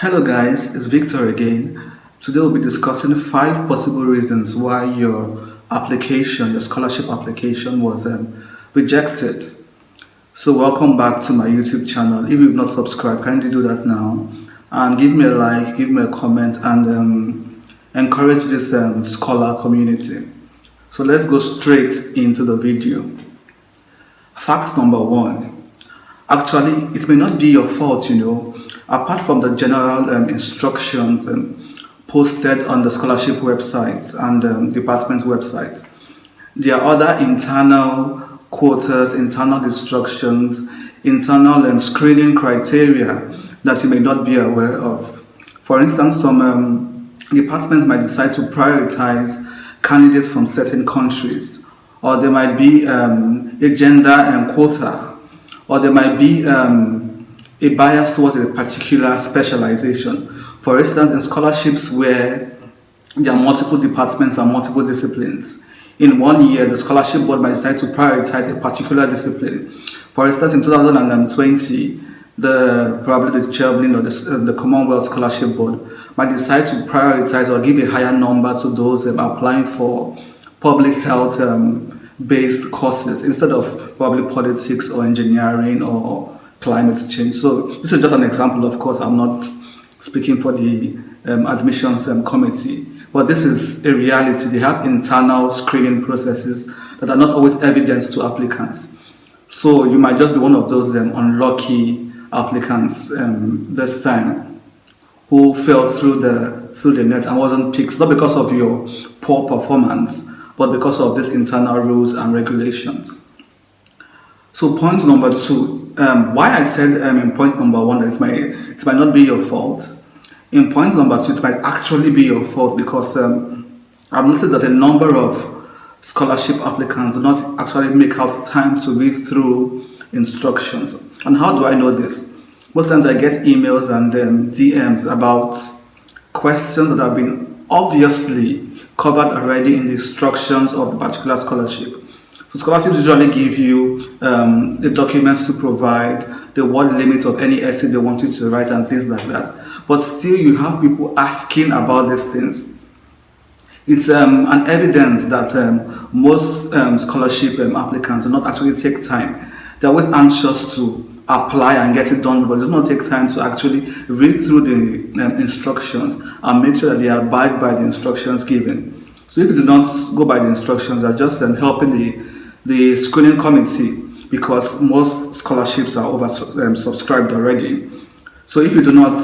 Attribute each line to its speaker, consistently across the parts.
Speaker 1: Hello guys, it's Victor again. Today we'll be discussing 5 possible reasons why your scholarship application was rejected. So welcome back to my YouTube channel. If you've not subscribed, kindly do that now. And give me a like, give me a comment and encourage this scholar community. So let's go straight into the video. Fact number 1. Actually, it may not be your fault, apart from the general instructions posted on the scholarship websites and department's websites. There are other internal quotas, internal instructions, internal screening criteria that you may not be aware of. For instance, some departments might decide to prioritize candidates from certain countries, or there might be a gender quota, or there might be a bias towards a particular specialization. For instance, in scholarships where there are multiple departments and multiple disciplines, in 1 year, the scholarship board might decide to prioritize a particular discipline. For instance, in 2020, probably the chairman or the Commonwealth Scholarship Board might decide to prioritize or give a higher number to those applying for public health based courses instead of probably politics or engineering or climate change. So this is just an example. Of course, I'm not speaking for the admissions committee, but this is a reality. They have internal screening processes that are not always evident to applicants. So you might just be one of those unlucky applicants this time who fell through the net and wasn't picked, not because of your poor performance, but because of these internal rules and regulations. So point number 2, why I said in point number 1 that it might not be your fault. In point number 2, it might actually be your fault because I've noticed that a number of scholarship applicants do not actually make out time to read through instructions. And how do I know this? Most times I get emails and DMs about questions that have been obviously covered already in the instructions of the particular scholarship. So scholarships usually give you the documents to provide, the word limit of any essay they want you to write and things like that. But still you have people asking about these things. It's an evidence that most scholarship applicants do not actually take time. They're always anxious to apply and get it done, but they do not take time to actually read through the instructions and make sure that they abide by the instructions given. So if you do not go by the instructions, you're just helping the screening committee, because most scholarships are oversubscribed already. So if you do not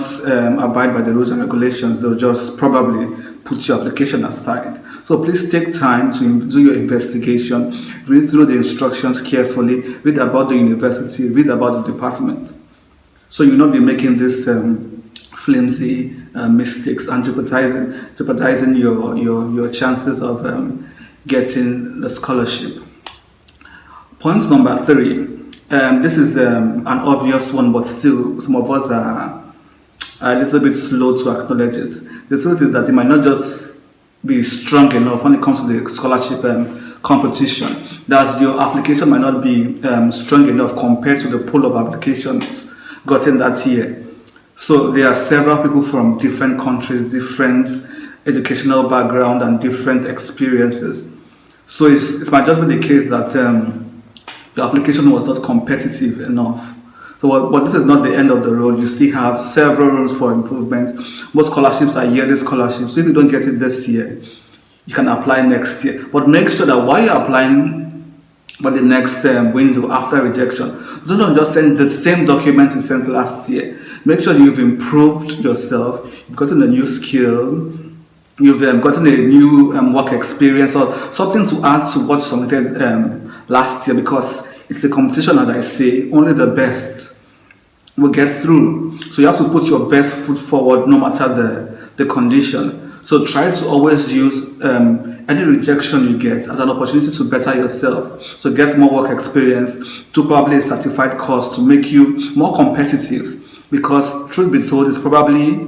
Speaker 1: abide by the rules and regulations, they'll just probably put your application aside. So please take time to do your investigation, read through the instructions carefully, read about the university, read about the department. So you'll not be making these flimsy mistakes and jeopardizing your chances of getting the scholarship. Point number 3. This is an obvious one, but still some of us are a little bit slow to acknowledge it. The truth is that you might not just be strong enough when it comes to the scholarship competition. That your application might not be strong enough compared to the pool of applications gotten that year. So there are several people from different countries, different educational background and different experiences. So it might just be the case that the application was not competitive enough. So but this is not the end of the road. You still have several rooms for improvement. Most scholarships are yearly scholarships. So if you don't get it this year, you can apply next year. But make sure that while you're applying for the next window after rejection, do not just send the same document you sent last year. Make sure you've improved yourself, you've gotten a new skill, you've gotten a new work experience or something to add to what you submitted last year, because it's a competition, as I say. Only the best will get through. So you have to put your best foot forward no matter the condition. So try to always use any rejection you get as an opportunity to better yourself, so get more work experience, to probably a certified course to make you more competitive. Because truth be told, it's probably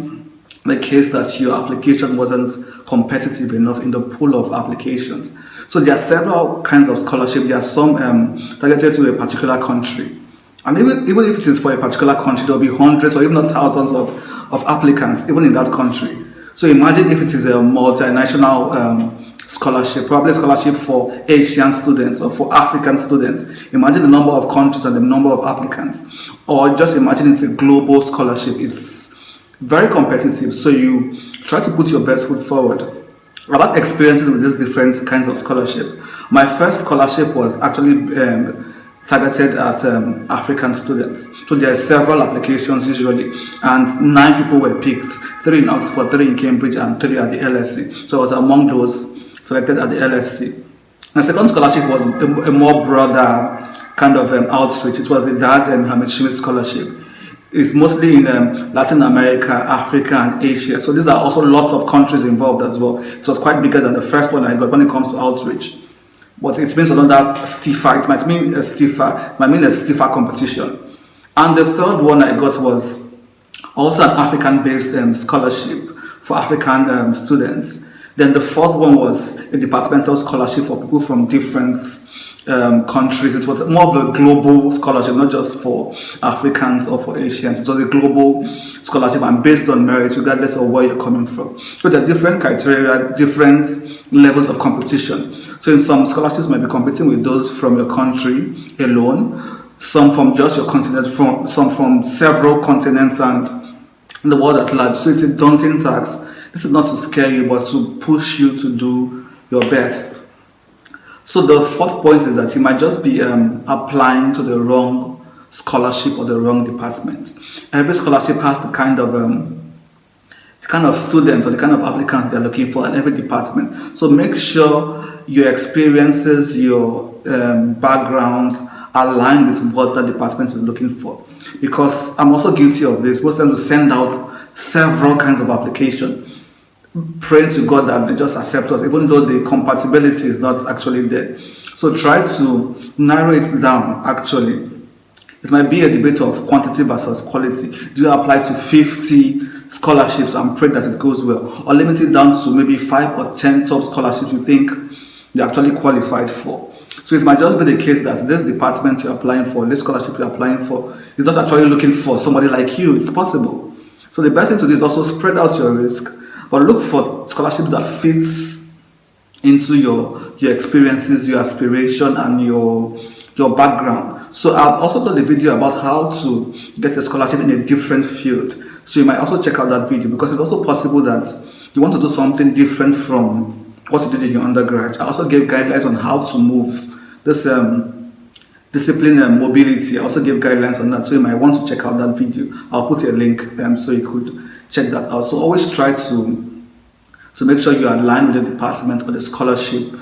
Speaker 1: the case that your application wasn't competitive enough in the pool of applications. So there are several kinds of scholarship. There are some targeted to a particular country. And even if it is for a particular country, there will be hundreds or even not thousands of applicants, even in that country. So imagine if it is a multinational scholarship, probably a scholarship for Asian students or for African students. Imagine the number of countries and the number of applicants. Or just imagine it's a global scholarship. It's very competitive. So you try to put your best foot forward. I've had experiences with these different kinds of scholarship. My first scholarship was actually targeted at African students. So there are several applications usually, and 9 people were picked: 3 in Oxford, 3 in Cambridge, and 3 at the LSE. So I was among those selected at the LSE. My second scholarship was a more broader kind of outreach. It was the Dad and Hamid Schmidt Scholarship. It's mostly in Latin America, Africa, and Asia. So these are also lots of countries involved as well. It was quite bigger than the first one I got when it comes to outreach. But it means another stiffer. It might mean a stiffer competition. And the third one I got was also an African-based scholarship for African students. Then the fourth one was a departmental scholarship for people from different countries. It was more of a global scholarship, not just for Africans or for Asians. It was a global scholarship and based on merit, regardless of where you're coming from. So there are different criteria, different levels of competition. So in some scholarships might be competing with those from your country alone, some from just your continent, some from several continents and the world at large. So it's a daunting task. This is not to scare you, but to push you to do your best. So the fourth point is that you might just be applying to the wrong scholarship or the wrong department. Every scholarship has the kind of students or the kind of applicants they're looking for in every department. So make sure your experiences, your background align with what the department is looking for. Because I'm also guilty of this. Most times we send out several kinds of application, praying to God that they just accept us, even though the compatibility is not actually there. So try to narrow it down, actually. It might be a debate of quantity versus quality. Do you apply to 50 scholarships and pray that it goes well? Or limit it down to maybe 5 or 10 top scholarships you think you're actually qualified for. So it might just be the case that this department you're applying for, this scholarship you're applying for, is not actually looking for somebody like you. It's possible. So the best thing to do is also spread out your risk, but look for scholarships that fits into your experiences, your aspiration, and your background. So I've also done a video about how to get a scholarship in a different field. So you might also check out that video, because it's also possible that you want to do something different from what you did in your undergrad. I also gave guidelines on how to move this discipline and mobility. I also gave guidelines on that, so you might want to check out that video. I'll put a link so you could check that out. So always try to make sure you are aligned with the department or the scholarship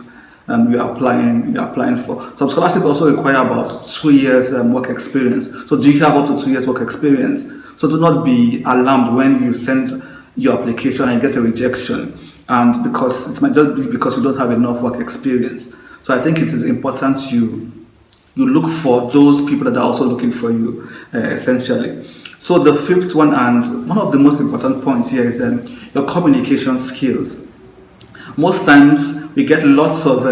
Speaker 1: you're applying for. Some scholarships also require about 2 years work experience. So do you have up to 2 years work experience? So do not be alarmed when you send your application and get a rejection, and because it might just be because you don't have enough work experience. So I think it is important you look for those people that are also looking for you, essentially. So the fifth one, and one of the most important points here, is your communication skills. Most times we get lots of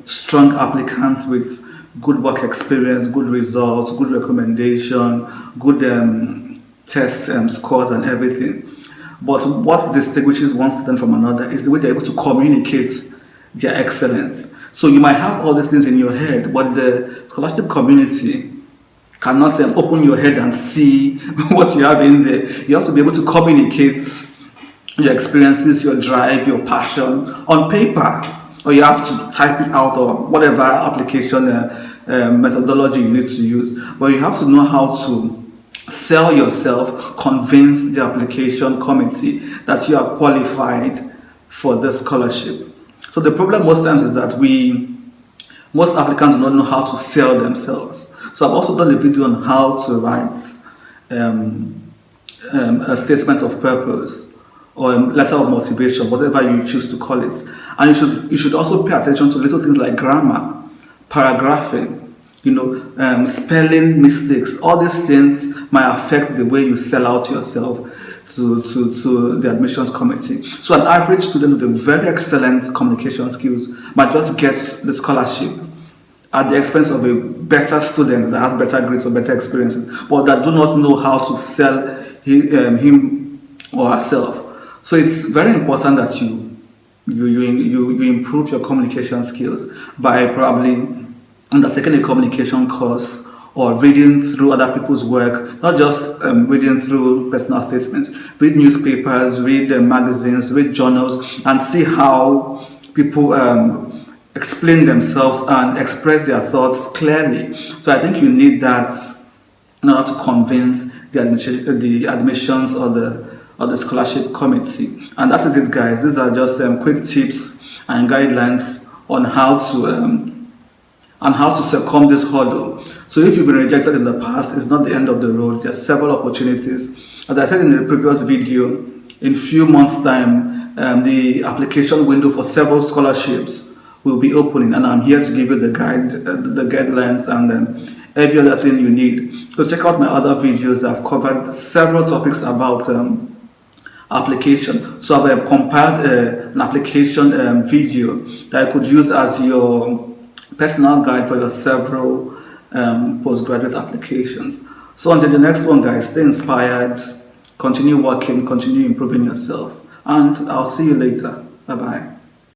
Speaker 1: strong applicants with good work experience, good results, good recommendation, good test scores and everything. But what distinguishes one student from another is the way they're able to communicate their excellence. So you might have all these things in your head, but the scholarship community cannot open your head and see what you have in there. You have to be able to communicate your experiences, your drive, your passion on paper, or you have to type it out, or whatever application methodology you need to use. But you have to know how to sell yourself, convince the application committee that you are qualified for the scholarship. So the problem most times is that most applicants do not know how to sell themselves. So I've also done a video on how to write a statement of purpose or a letter of motivation, whatever you choose to call it. And you should also pay attention to little things like grammar, paragraphing, spelling mistakes. All these things might affect the way you sell out yourself to the admissions committee. So an average student with a very excellent communication skills might just get the scholarship at the expense of a better student that has better grades or better experiences, but that do not know how to sell him or herself. So it's very important that you improve your communication skills by probably undertaking a communication course or reading through other people's work, not just reading through personal statements. Read newspapers, read magazines, read journals, and see how people explain themselves and express their thoughts clearly. So I think you need that in order to convince the admissions or the scholarship committee. And that is it, guys. These are just quick tips and guidelines on how to succumb this hurdle. So if you've been rejected in the past, it's not the end of the road. There's several opportunities. As I said in the previous video, in few months' time, the application window for several scholarships will be opening, and I'm here to give you the guidelines, and every other thing you need. So check out my other videos. I've covered several topics about application. So I've compiled an application video that I could use as your personal guide for your several postgraduate applications. So until the next one, guys, stay inspired, continue working, continue improving yourself, and I'll see you later. Bye bye.